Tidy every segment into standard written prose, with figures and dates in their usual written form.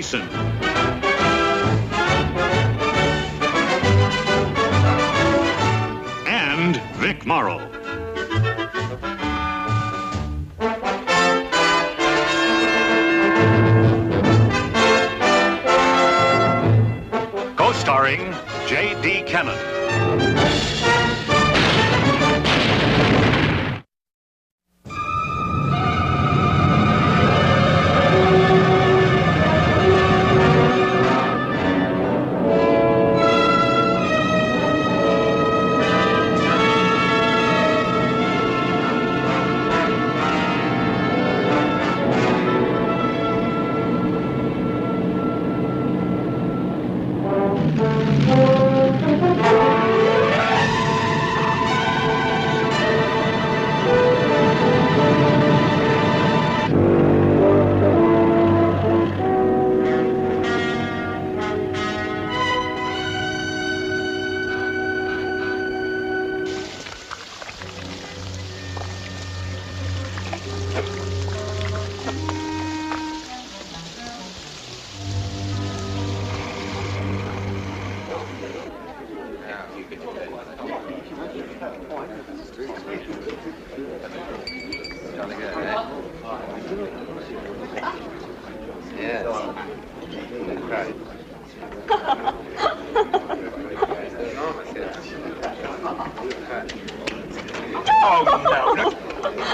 Mason. And Vic Morrow. Co-starring J.D. Cannon.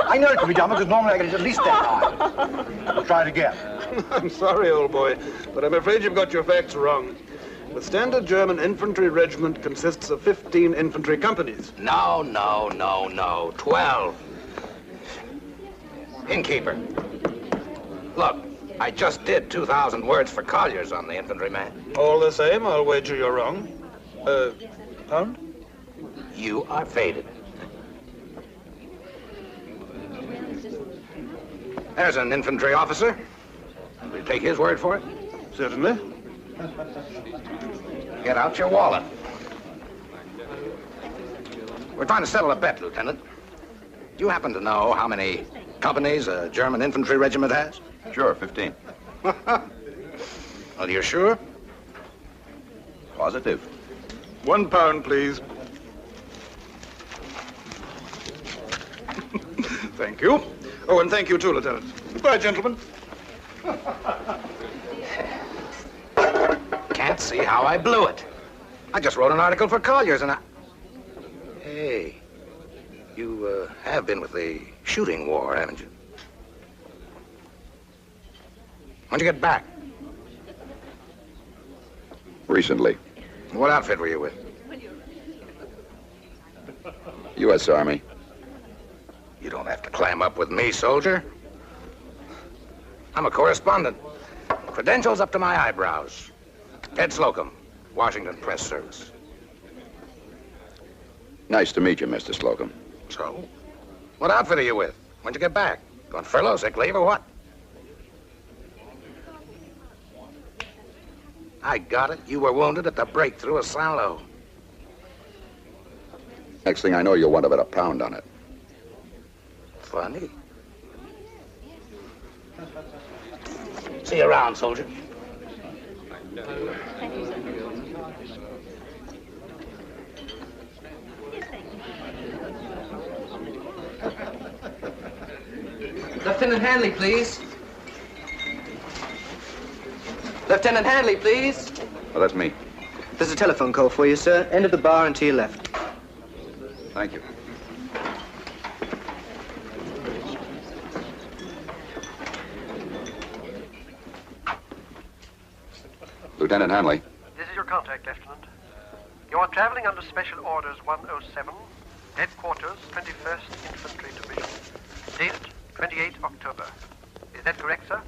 I know it could be done because normally I get it at least that high. We'll try it again. I'm sorry, old boy, but I'm afraid you've got your facts wrong. The standard German infantry regiment consists of 15 infantry companies. No. 12. Innkeeper. Look, I just did 2,000 words for colliers on the infantryman. All the same, I'll wager you're wrong. Pound? You are faded. There's an infantry officer. Will you take his word for it? Certainly. Get out your wallet. We're trying to settle a bet, Lieutenant. Do you happen to know how many companies a German infantry regiment has? Sure, 15. Well, you're sure? Positive. £1, please. Thank you. Oh, and thank you too, Lieutenant. Goodbye, gentlemen. Can't see how I blew it. I just wrote an article for Collier's and I... Hey, you have been with the shooting war, haven't you? When'd you get back? Recently. What outfit were you with? U.S. Army. You don't have to clam up with me, soldier. I'm a correspondent. Credentials up to my eyebrows. Ed Slocum, Washington Press Service. Nice to meet you, Mr. Slocum. So? What outfit are you with? When'd you get back? On furlough, sick leave, or what? I got it. You were wounded at the breakthrough of Saint-Lô. Next thing I know, you'll want to bet £1 on it. Funny. See you around, soldier. Lieutenant Hanley, please. Lieutenant Hanley, please. Well, that's me. There's a telephone call for you, sir. End of the bar and to your left. Thank you. Lieutenant Hanley. This is your contact, Lieutenant. You are traveling under Special Orders 107, Headquarters, 21st Infantry Division. Date, 28 October. Is that correct, sir?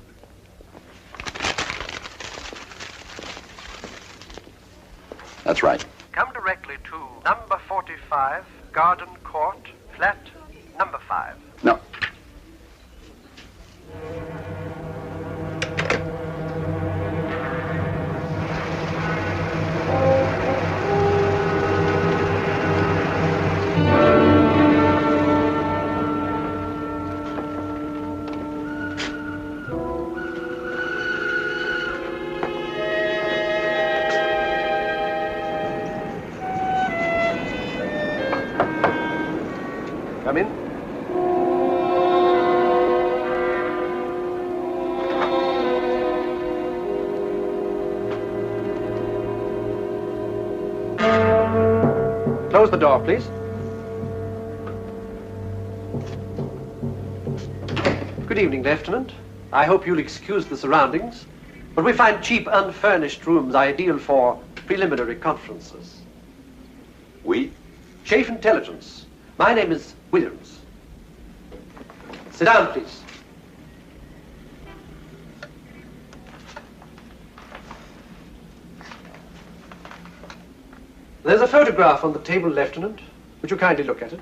That's right. Come directly to number 45, Garden Court, flat number 5. No. Come in. Close the door, please. Good evening, Lieutenant. I hope you'll excuse the surroundings, but we find cheap, unfurnished rooms ideal for preliminary conferences. We? Chief Intelligence. My name is Williams. Sit down, please. There's a photograph on the table, Lieutenant. Would you kindly look at it?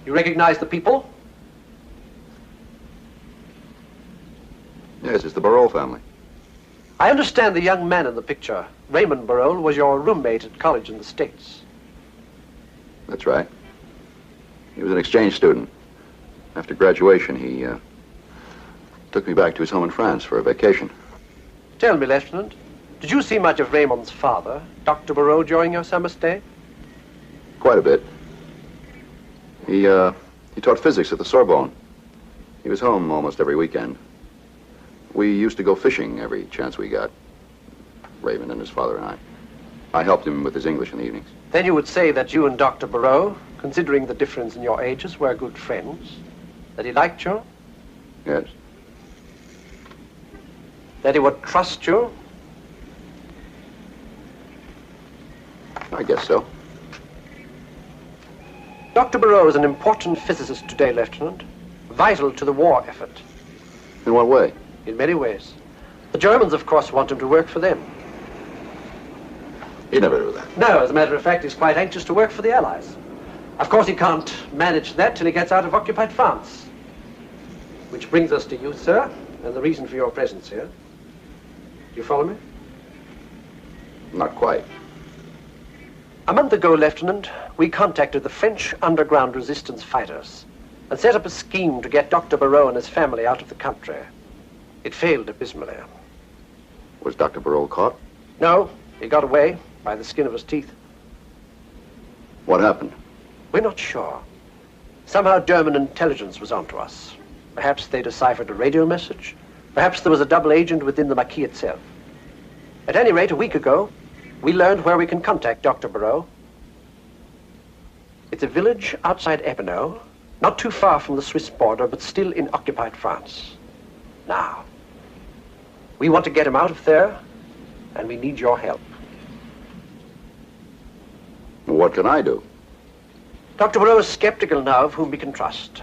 You recognize the people? Yes, it's the Barole family. I understand the young man in the picture, Raymond Barole, was your roommate at college in the States. That's right. He was an exchange student. After graduation, he took me back to his home in France for a vacation. Tell me, Lieutenant, did you see much of Raymond's father, Dr. Barole, during your summer stay? Quite a bit. He taught physics at the Sorbonne. He was home almost every weekend. We used to go fishing every chance we got, Raymond and his father and I. I helped him with his English in the evenings. Then you would say that you and Dr. Barole, considering the difference in your ages, were good friends? That he liked you? Yes. That he would trust you? I guess so. Dr. Barole is an important physicist today, Lieutenant. Vital to the war effort. In what way? In many ways. The Germans, of course, want him to work for them. He'd never do that. No, as a matter of fact, he's quite anxious to work for the Allies. Of course, he can't manage that till he gets out of occupied France. Which brings us to you, sir, and the reason for your presence here. Do you follow me? Not quite. A month ago, Lieutenant, we contacted the French underground resistance fighters and set up a scheme to get Dr. Barole and his family out of the country. It failed abysmally. Was Dr. Barole caught? No, he got away by the skin of his teeth. What happened? We're not sure. Somehow German intelligence was onto us. Perhaps they deciphered a radio message. Perhaps there was a double agent within the Maquis itself. At any rate, a week ago, we learned where we can contact Dr. Barole. It's a village outside Epis, not too far from the Swiss border, but still in occupied France. Now, we want to get him out of there, and we need your help. What can I do? Dr. Barole is skeptical now of whom we can trust.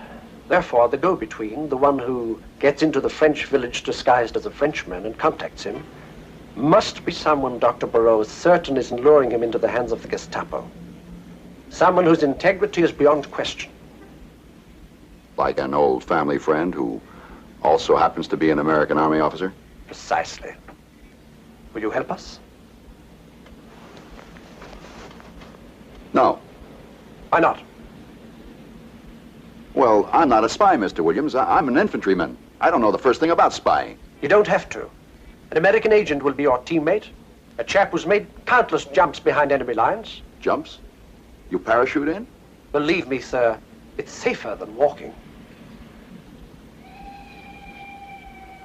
Therefore, the go-between, the one who gets into the French village disguised as a Frenchman and contacts him, must be someone Dr. Barole is certain isn't luring him into the hands of the Gestapo. Someone whose integrity is beyond question. Like an old family friend who also happens to be an American Army officer? Precisely. Will you help us? No. Why not? Well, I'm not a spy, Mr. Williams. I'm an infantryman. I don't know the first thing about spying. You don't have to. An American agent will be your teammate, a chap who's made countless jumps behind enemy lines. Jumps? You parachute in? Believe me, sir, it's safer than walking.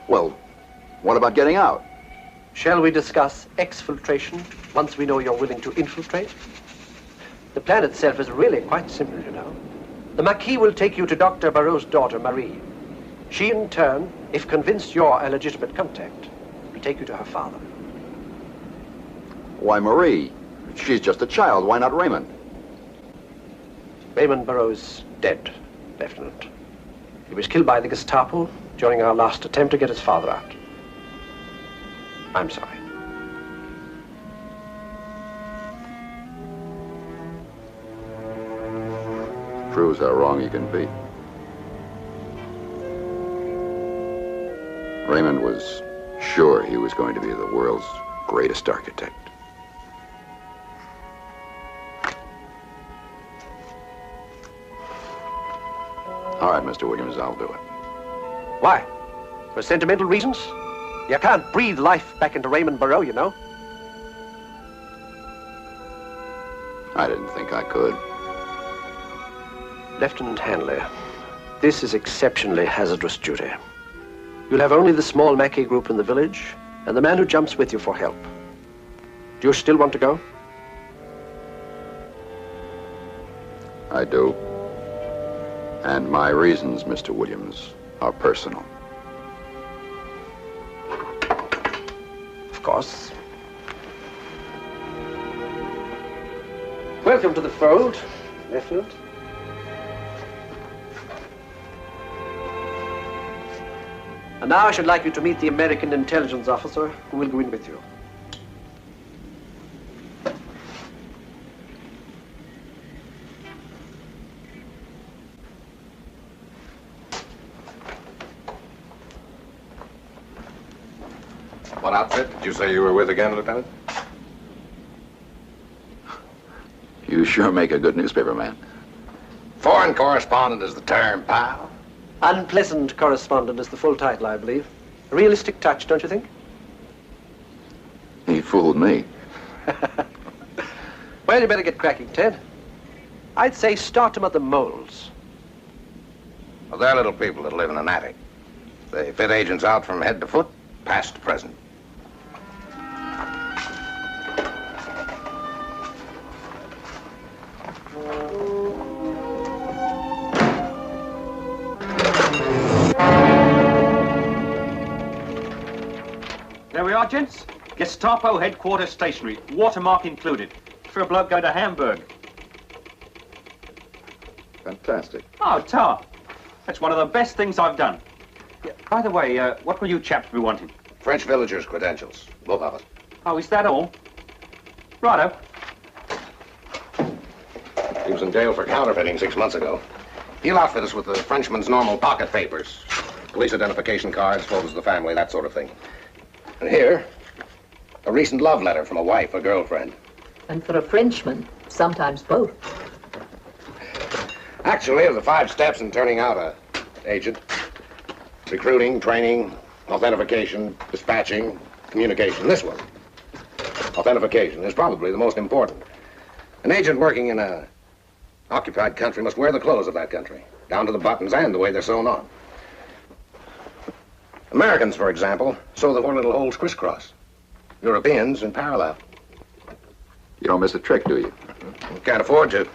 Well, what about getting out? Shall we discuss exfiltration once we know you're willing to infiltrate? The plan itself is really quite simple, you know. The Maquis will take you to Dr. Barole's daughter, Marie. She, in turn, if convinced you're a legitimate contact, will take you to her father. Why, Marie? She's just a child. Why not Raymond? Raymond Barole's dead, Lieutenant. He was killed by the Gestapo during our last attempt to get his father out. I'm sorry. Proves how wrong you can be. Raymond was sure he was going to be the world's greatest architect. All right, Mr. Williams, I'll do it. Why? For sentimental reasons? You can't breathe life back into Raymond Barole, you know. I didn't think I could. Lieutenant Hanley, this is exceptionally hazardous duty. You'll have only the small Mackey group in the village and the man who jumps with you for help. Do you still want to go? I do. And my reasons, Mr. Williams, are personal. Of course. Welcome to the fold, Lieutenant. And now I should like you to meet the American intelligence officer who will go in with you. What outfit did you say you were with again, Lieutenant? You sure make a good newspaper man. Foreign correspondent is the term, pal. Unpleasant correspondent is the full title, I believe. A realistic touch, don't you think? He fooled me. Well, you better get cracking, Ted. I'd say start him at the moles. Well, they're little people that live in an attic. They fit agents out from head to foot, past to present. There we are, gents. Gestapo headquarters stationery, watermark included. For a bloke going to Hamburg. Fantastic. Oh, tar. That's one of the best things I've done. Yeah, by the way, what will you chaps be wanting? French villagers' credentials, both of us. Oh, is that all? Righto. He was in jail for counterfeiting 6 months ago. He'll outfit us with the Frenchman's normal pocket papers. Police identification cards, photos of the family, that sort of thing. And here, a recent love letter from a wife or girlfriend. And for a Frenchman, sometimes both. Actually, of the 5 steps in turning out a agent, recruiting, training, authentication, dispatching, communication, this one, authentication, is probably the most important. An agent working in a occupied country must wear the clothes of that country, down to the buttons and the way they're sewn on. Americans, for example, sew the 4 little holes crisscross. Europeans in parallel. You don't miss a trick, do you? We can't afford to.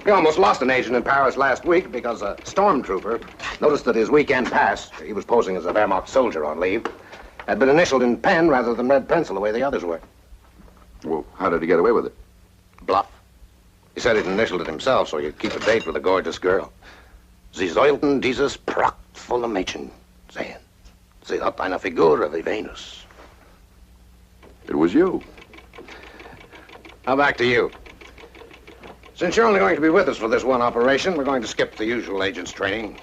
We almost lost an agent in Paris last week because a stormtrooper noticed that his weekend pass, he was posing as a Wehrmacht soldier on leave, had been initialed in pen rather than red pencil the way the others were. Well, how did he get away with it? Bluff. He said he'd initialed it himself so he'd keep a date with a gorgeous girl. Sie sollten dieses prachtvolle Mädchen sehen. Sie hat eine Figur wie Venus. It was you. Now back to you. Since you're only going to be with us for this one operation, we're going to skip the usual agent's training.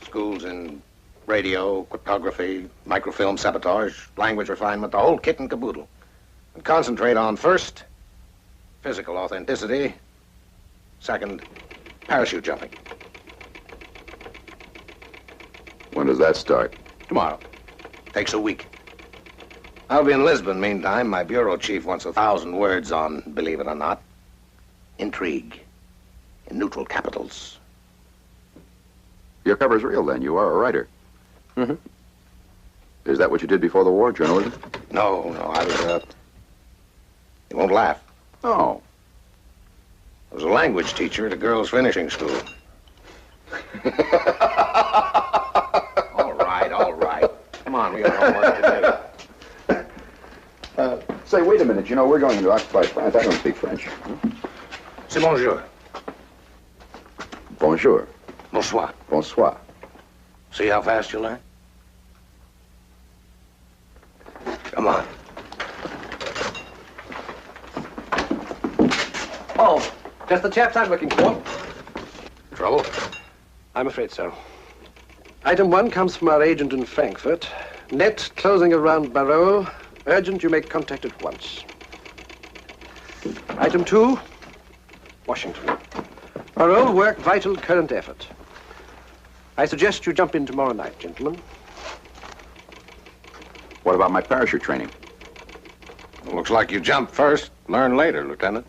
Schools in radio, cryptography, microfilm sabotage, language refinement, the whole kit and caboodle. And concentrate on, first, physical authenticity. Second, parachute jumping. When does that start? Tomorrow. Takes a week. I'll be in Lisbon meantime. My bureau chief wants 1,000 words on, believe it or not, intrigue in neutral capitals. Your cover's real, then. You are a writer. Mm-hmm. Is that what you did before the war, journalism? No, I was, you won't laugh. Oh. I was a language teacher at a girls' finishing school. All right. Come on, we got homework to do. Say, wait a minute. You know, we're going into occupied France. I don't speak French. C'est bonjour. Bonjour. Bonsoir. Bonsoir. See how fast you learn? Come on. Oh, just the chaps I'm looking for. Trouble? I'm afraid so. Item 1 comes from our agent in Frankfurt. Net closing around Barreau. Urgent, you make contact at once. Item 2, Washington. Barreau work vital current effort. I suggest you jump in tomorrow night, gentlemen. What about my parachute training? Looks like you jump first, learn later, Lieutenant.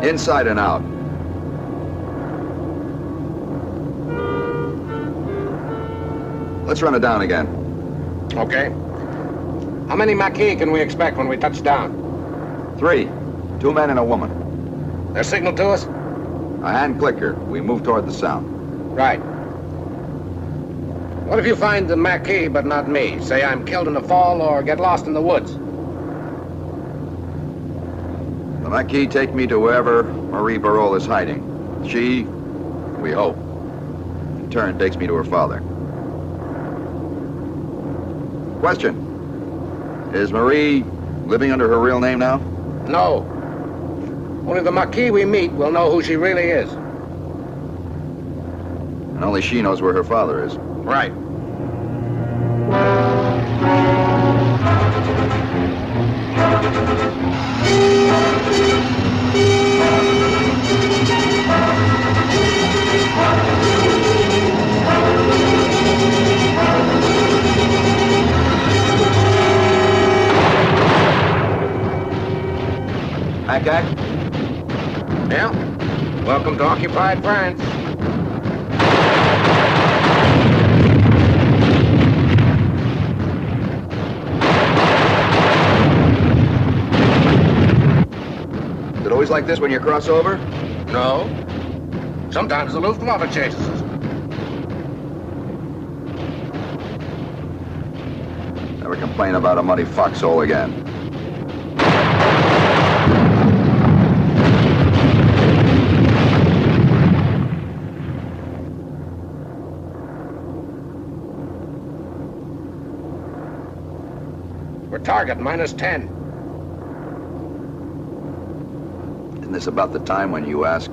Inside and out. Let's run it down again. Okay. How many Maquis can we expect when we touch down? 3. 2 men and a woman. Their signal to us? A hand clicker. We move toward the sound. Right. What if you find the Maquis but not me? Say I'm killed in the fall or get lost in the woods. The Maquis take me to wherever Marie Barol is hiding. She, we hope, in turn takes me to her father. Question. Is Marie living under her real name now? No. Only the Maquis we meet will know who she really is. And only she knows where her father is. Right. Ack. Yeah. Welcome to occupied France. Is it always like this when you cross over? No. Sometimes the Luftwaffe chases us. Never complain about a muddy foxhole again. We're target -10. Isn't this about the time when you ask,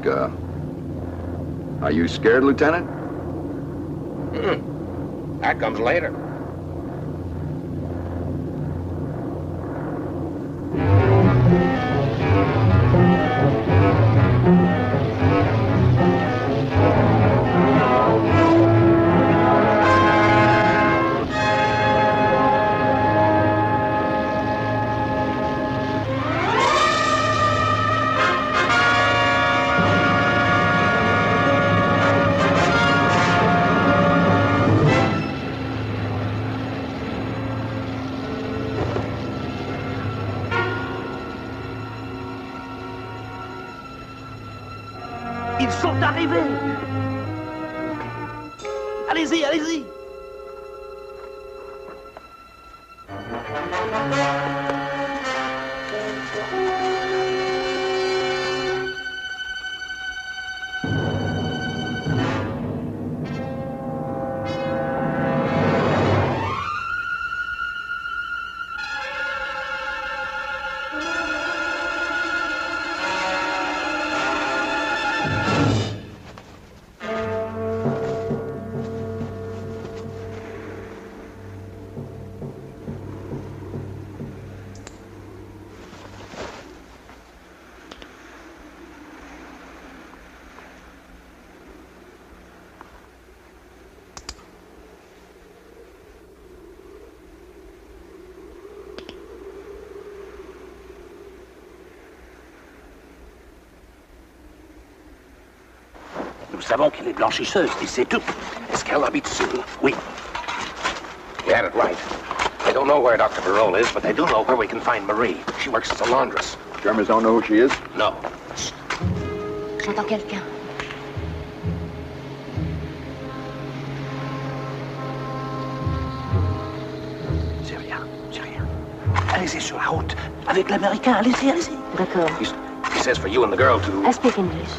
are you scared, Lieutenant? That comes later. Ils sont arrivés. Allez-y, allez-y. Nous savons qu'elle est blanchisseuse, et c'est tout. Est-ce qu'elle habite ici? Oui. You had it right. They don't know where Dr. Barol is, but they do know where we can find Marie. She works as a laundress. Germans don't know who she is? No. J'entends quelqu'un. C'est rien, c'est rien. Allez-y sur la route, avec l'Américain, allez-y, allez-y. D'accord. He says for you and the girl to... I speak English.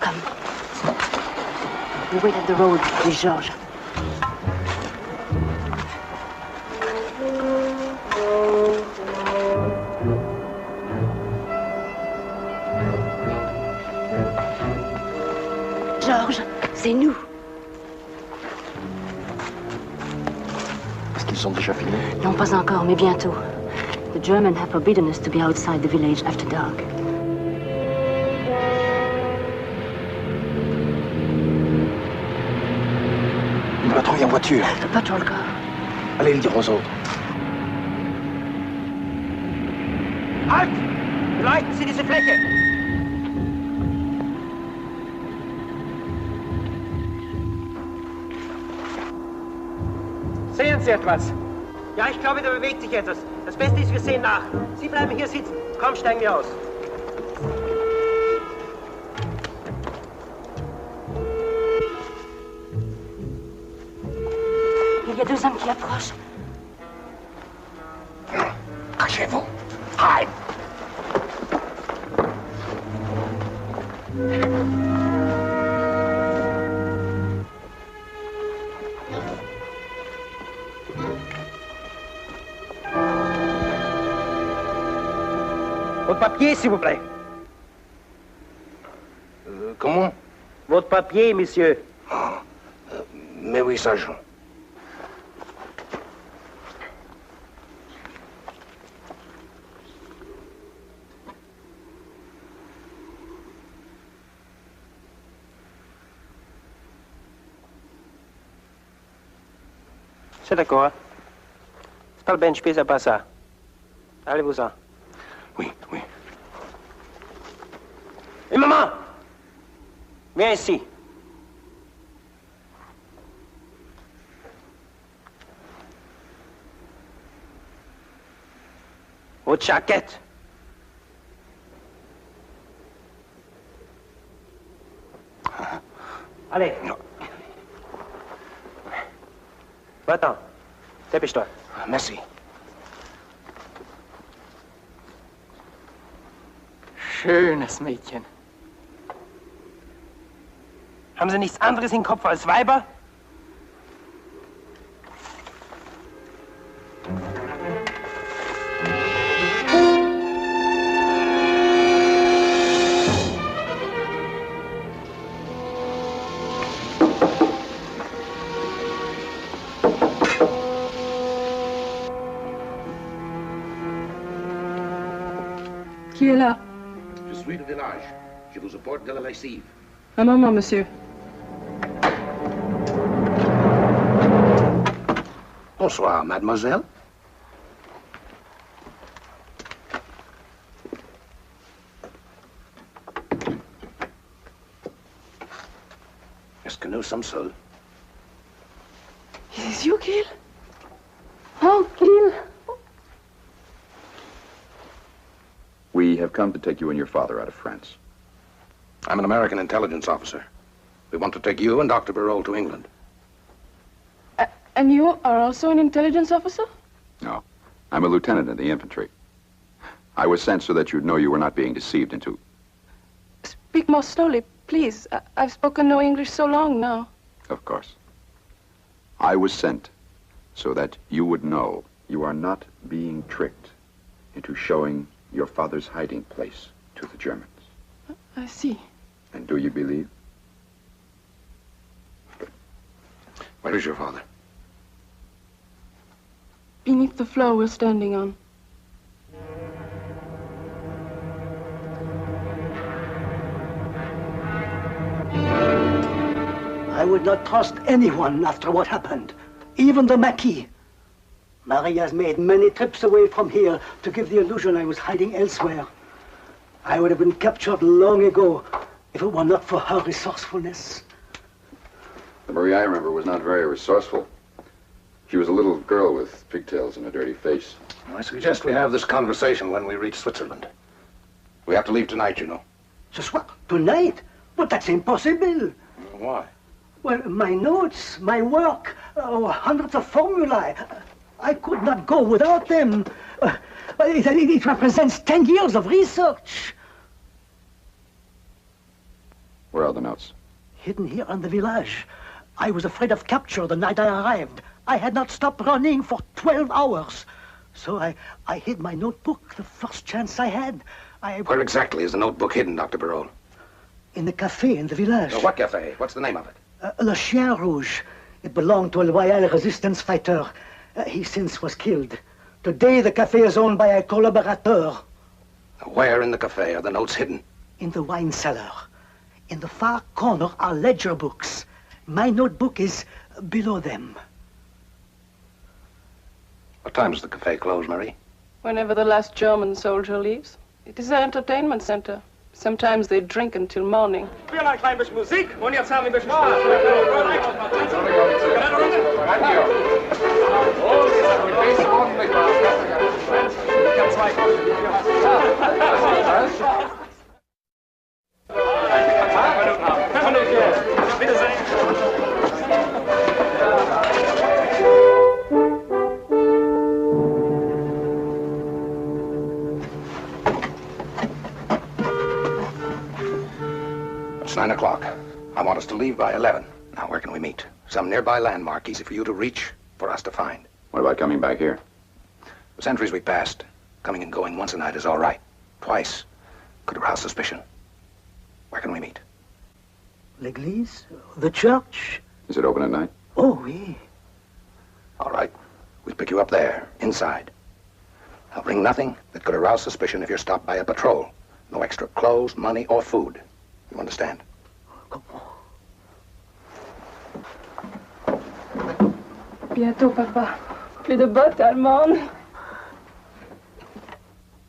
Come. We wait at the road with Georges. Georges, c'est nous. Est-ce qu'ils sont déjà finis? Non, pas encore, mais bientôt. The Germans have forbidden us to be outside the village after dark. Une patrouille en voiture. The patrol car. Allez le dire aux autres. Halt! Vielleicht sind diese Fläche. Sie etwas? Ja, ich glaube, da bewegt sich etwas. Das Beste ist, wir sehen nach. Sie bleiben hier sitzen. Komm, steigen wir aus. Il y a 2 hommes qui approchent. Cachez-vous. Hide. Votre papier, s'il vous plaît. Comment? Votre papier, monsieur. Mais oui, sergent. C'est d'accord. Hein? C'est pas le bench, c'est pas ça. Allez-vous-en. Oui, oui. Et maman! Viens ici. Votre jaquette. Allez. Va-t'en. Dépêche-toi. Merci. Schönes Mädchen. Haben Sie nichts anderes im Kopf als Weiber? Qui est là? Je suis du village. Je vous apporte de la lessive. Un moment, monsieur. Bonsoir, mademoiselle. Est-ce que nous sommes seuls? Is this you, Gil? Oh, Gil. We have come to take you and your father out of France. I'm an American intelligence officer. We want to take you and Dr. Barol to England. And you are also an intelligence officer? No. I'm a lieutenant in the infantry. I was sent so that you'd know you were not being deceived into... Speak more slowly, please. I've spoken no English so long now. Of course. I was sent so that you would know you are not being tricked into showing your father's hiding place to the Germans. I see. And do you believe? Where is your father? Beneath the floor we're standing on. I would not trust anyone after what happened, even the Marquis. Marie has made many trips away from here to give the illusion I was hiding elsewhere. I would have been captured long ago if it were not for her resourcefulness. The Marie I remember was not very resourceful. She was a little girl with pigtails and a dirty face. I suggest we have this conversation when we reach Switzerland. We have to leave tonight, you know. Just what? Tonight? But that's impossible. Why? Well, my notes, my work, hundreds of formulae. I could not go without them. It represents 10 years of research. Where are the notes? Hidden here in the village. I was afraid of capture the night I arrived. I had not stopped running for 12 hours. So I hid my notebook the first chance I had. Where exactly is the notebook hidden, Dr. Barol? In the cafe in the village. What cafe? What's the name of it? Le Chien Rouge. It belonged to a loyal resistance fighter. He since was killed. Today the cafe is owned by a collaborateur. Where in the cafe are the notes hidden? In the wine cellar. In the far corner are ledger books. My notebook is below them. What time does the cafe close, Marie? Whenever the last German soldier leaves. It is an entertainment center. Sometimes they drink until morning. Spielen ein klein bisschen Musik und jetzt haben wir ein bisschen Spaß. Ich habe 2 Bitte sehr. It's 9 o'clock. I want us to leave by 11. Now, where can we meet? Some nearby landmark, easy for you to reach, for us to find. What about coming back here? The sentries we passed, coming and going once a night is all right. Twice could arouse suspicion. Where can we meet? L'église? The church? Is it open at night? Oh, oui. All right. We'll pick you up there, inside. I'll bring nothing that could arouse suspicion if you're stopped by a patrol. No extra clothes, money, or food. You understand? Bientôt, papa. Plus de bottes allemandes.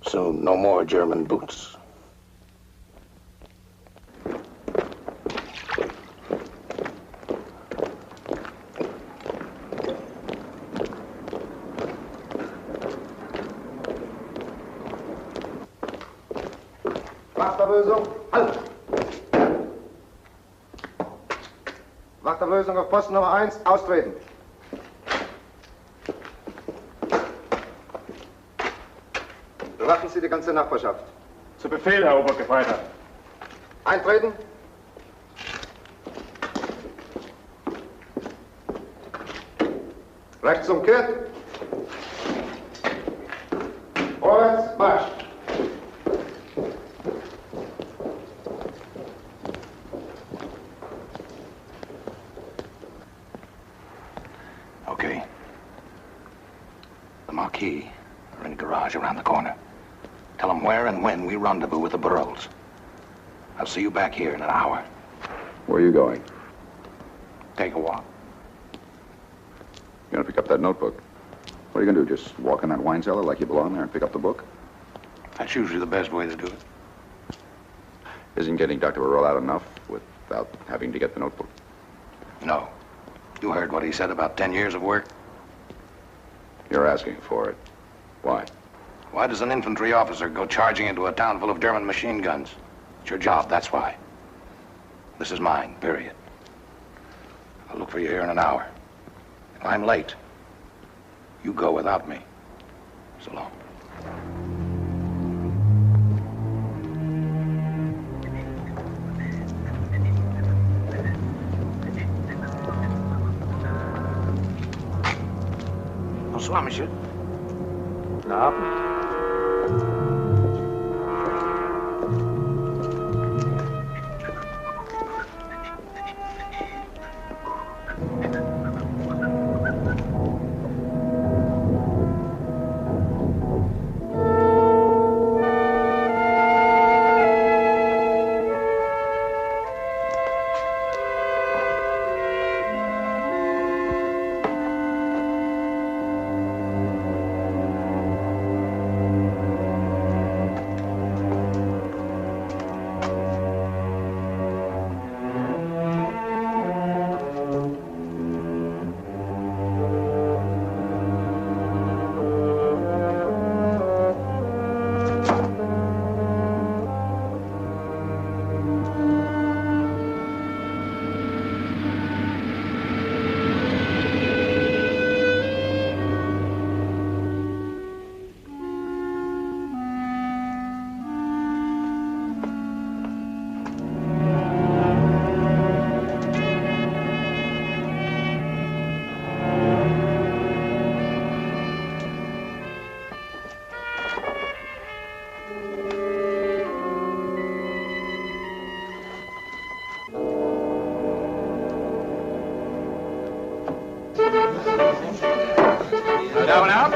Soon, no more German boots. Wachterlösung, halt! Wachterlösung auf Posten Nummer 1, austreten. Bewachen Sie die ganze Nachbarschaft. Zu Befehl, Herr Obergefreiter. Eintreten. Rechts umkehrt. Vorwärts, Marsch. Okay. The Marquis are in a garage around the corner. Tell them where and when we rendezvous with the Burrells. I'll see you back here in an hour. Where are you going? Take a walk. You're gonna pick up that notebook. What are you gonna do, just walk in that wine cellar like you belong there and pick up the book? That's usually the best way to do it. Isn't getting Dr. Burrell out enough without having to get the notebook? No. You heard what he said about 10 years of work? You're asking for it. Why? Why does an infantry officer go charging into a town full of German machine guns? It's your job, that's why. This is mine, period. I'll look for you here in an hour. If I'm late, you go without me. So long. Bonsoir, monsieur. Guten Abend. Down out.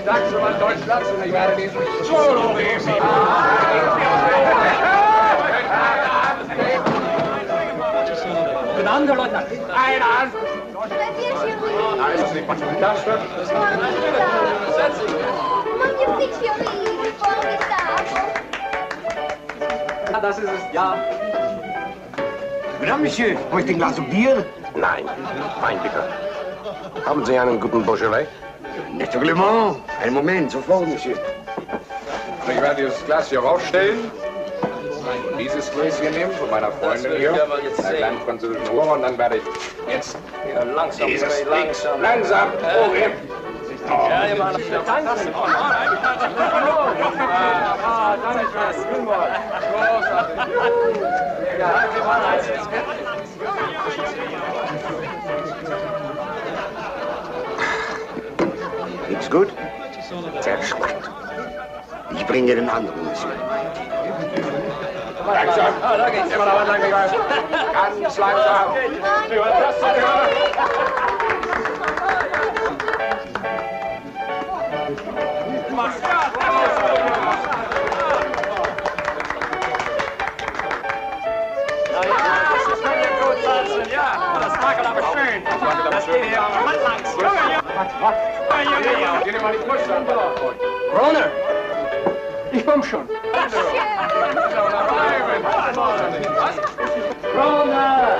Staatsverband Deutschlands und ich werde diesen Solo lesen. Benannt, Leutnant. Einer. Magnifique, Fiori, formidable. das ist es, ja. Madame, Monsieur, möchte ein Glas Bier? Nein, Wein bitte. Haben Sie einen guten Beaujolais? Naturellement. Einen Moment, sofort, Monsieur. Ich werde dieses Glas hier rausstellen. Und dieses Gläschen nehmen von meiner Freundin hier. Einer kleinen französischen Hure. Und dann werde ich jetzt langsam, dieses langsam. langsam hochheben. Ja, ihr Mann. Danke. Dann ist was. Großartig. Ja, wir machen alles jetzt. Nichts gut? Sehr schlecht. Ich bringe den anderen, Monsieur. Langsam. Da geht's immer noch was lang gegangen. Ganz langsam. Ja, das mag aber schön. Das geht hier handlangs. Geh dir mal die Brust an. Kroner! Ich komm schon. Kroner!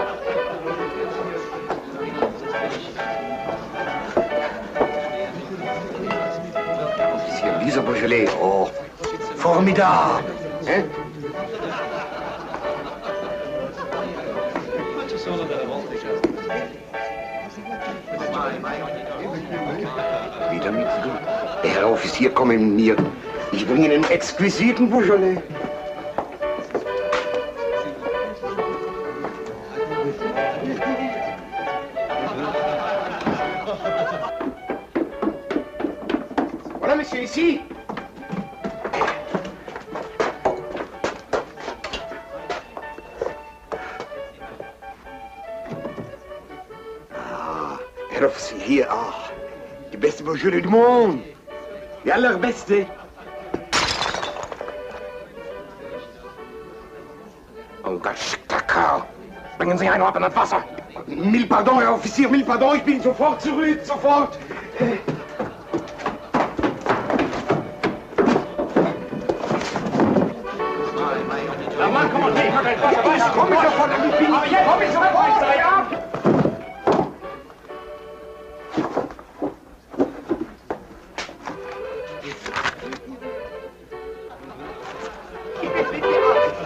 Monsieur, dieser Beaujolais, oh, formidable. Hein? Wieder nichts gut. Der Herr Offizier, komm in mir. Ich bringe einen exquisiten Beaujolais. Voilà, Monsieur, ici. Herr Offizier, hier, die beste Beaujolais du monde. Die allerbeste. Ungeschickter Kerl. Bringen Sie einen ab in das Wasser. Mille pardon, Herr Offizier, mille pardon, ich bin sofort zurück, sofort. Na Mann, komm und leg mal dein Wasser weiter. Ich komme sofort, komm ich sofort, sei ab!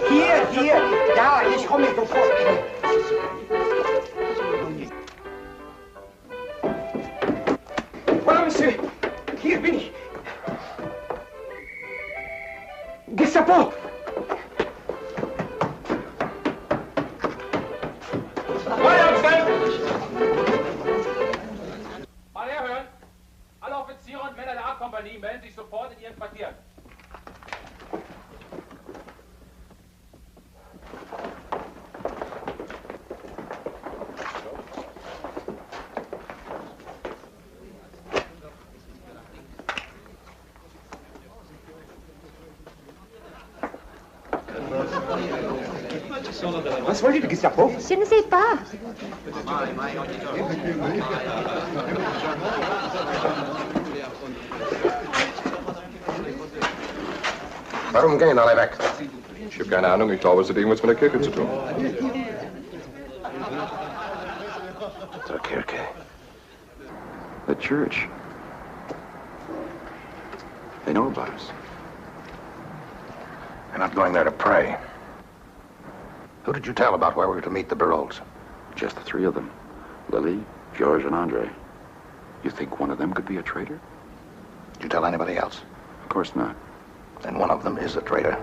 Hier, ja, ich komme sofort. Voilà, Monsieur, hier bin ich. Gestapo! Mal herhören. Alle Offiziere und Männer der A-Kompanie melden sich sofort in ihren Quartieren. Was wollt ihr, Gestapo? Je ne sais pas. Warum gehen alle weg? Ich habe keine Ahnung, ich glaube, es hat irgendwas mit der Kirche zu tun. Zur Kirche. The church. They know about us. They're not going there to pray. Who did you tell about where we were to meet the Barolles? Just the three of them. Lily, George, and Andre. You think one of them could be a traitor? Did you tell anybody else? Of course not. Then one of them is a traitor.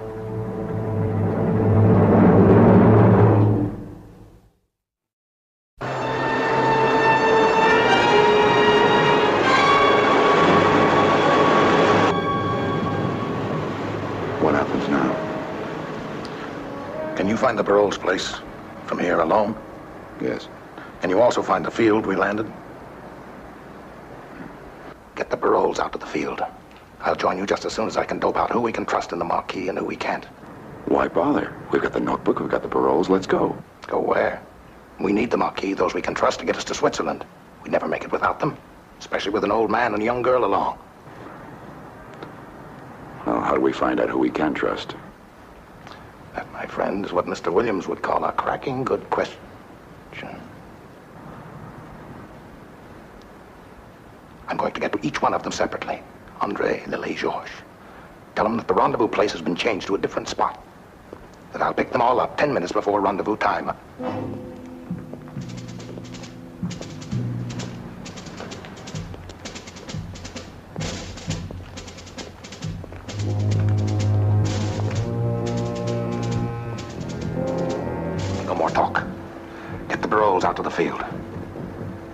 What happens now? Can you find the Barolles' place from here alone? Yes. Can you also find the field we landed? Get the Barolles out to the field. I'll join you just as soon as I can dope out who we can trust in the Marquis and who we can't. Why bother? We've got the notebook, we've got the Barolles, let's go. Go where? We need the Marquis, those we can trust to get us to Switzerland. We'd never make it without them, especially with an old man and a young girl along. Well, how do we find out who we can trust? That, my friend, hand is what Mr. Williams would call a cracking good question. I'm going to get to each one of them separately. Andre, Lily, Georges. Tell them that the rendezvous place has been changed to a different spot. That I'll pick them all up 10 minutes before rendezvous time. No more talk. Get the Baroles out to the field.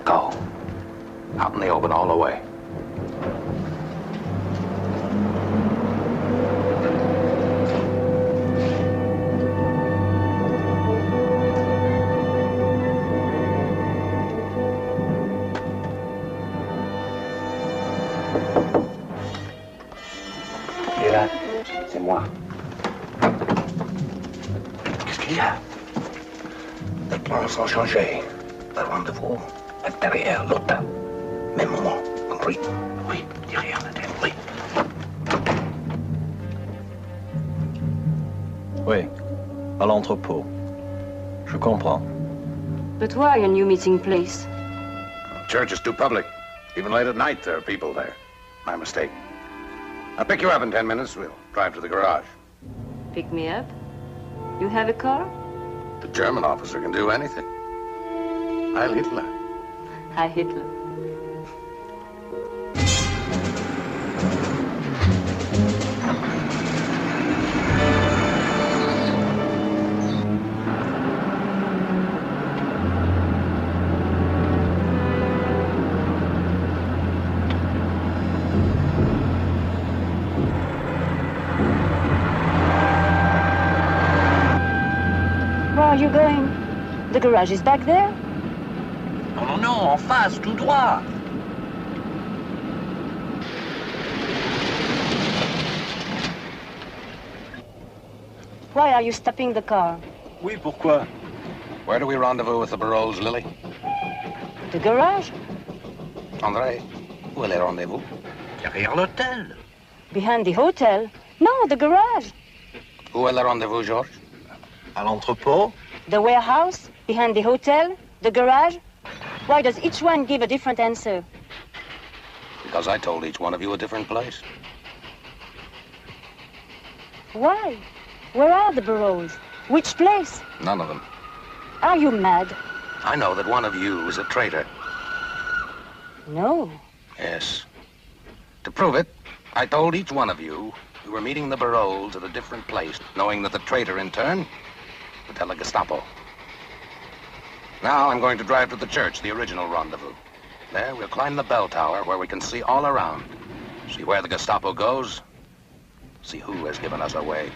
Go. Out in the open all the way. Et là, c'est moi. Qu'est-ce qu'il y a? Les plans sont changés. Le rendez-vous est derrière l'autre. Même moment, compris? Oui, derrière la tête, oui. Oui, à l'entrepôt. Je comprends. But why a new meeting place? Church is too public. Even late at night, there are people there. My mistake. I'll pick you up in 10 minutes. We'll drive to the garage. Pick me up? You have a car? The German officer can do anything. Heil Hitler. Hi, Hitler. Where are you going? The garage is back there? Non, non, non, en face, tout droit. Why are you stopping the car? Oui, pourquoi? Where do we rendezvous with the Baroles, Lily? The garage? André, où est le rendezvous? Derrière l'hôtel. Behind the hotel? No, the garage. Où est le rendezvous, Georges? À l'entrepôt? The warehouse? Behind the hotel? The garage? Why does each one give a different answer? Because I told each one of you a different place. Why? Where are the Baroles? Which place? None of them. Are you mad? I know that one of you is a traitor. No. Yes. To prove it, I told each one of you we were meeting the Baroles at a different place, knowing that the traitor, in turn, would tell the Gestapo. Now I'm going to drive to the church, the original rendezvous. There, we'll climb the bell tower where we can see all around. See where the Gestapo goes. See who has given us away.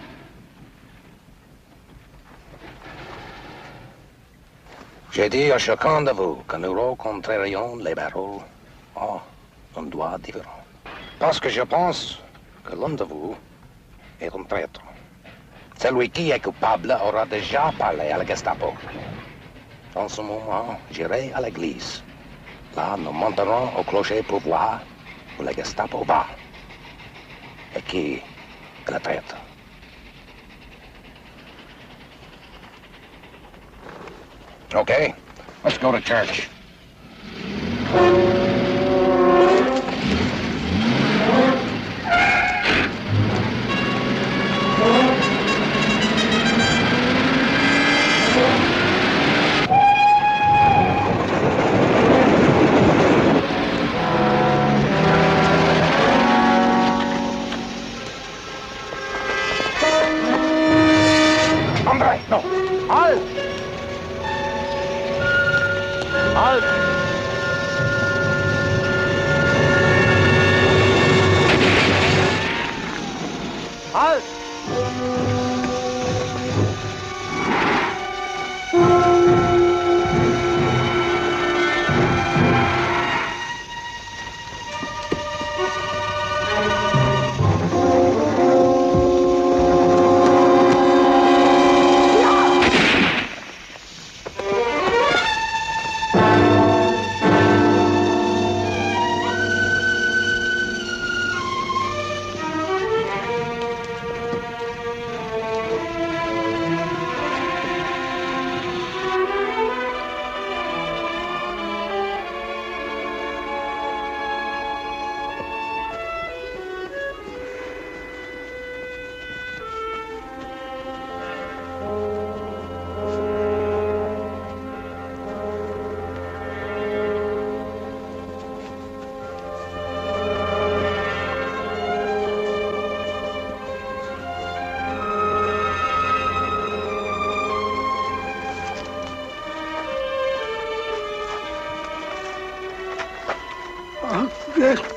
J'ai dit à chacun de vous que nous rencontrerions les Baroles en endroits différents. Parce que je pense que l'un de vous est un traître. Celui qui est coupable aura déjà parlé à la Gestapo. En ce moment, j'irai à l'église. Là, nous monterons au clocher pour voir où la Gestapo va. Et qui est le traître. Okay, let's go to church. André, no. Halt! Halt! Halt! Yes.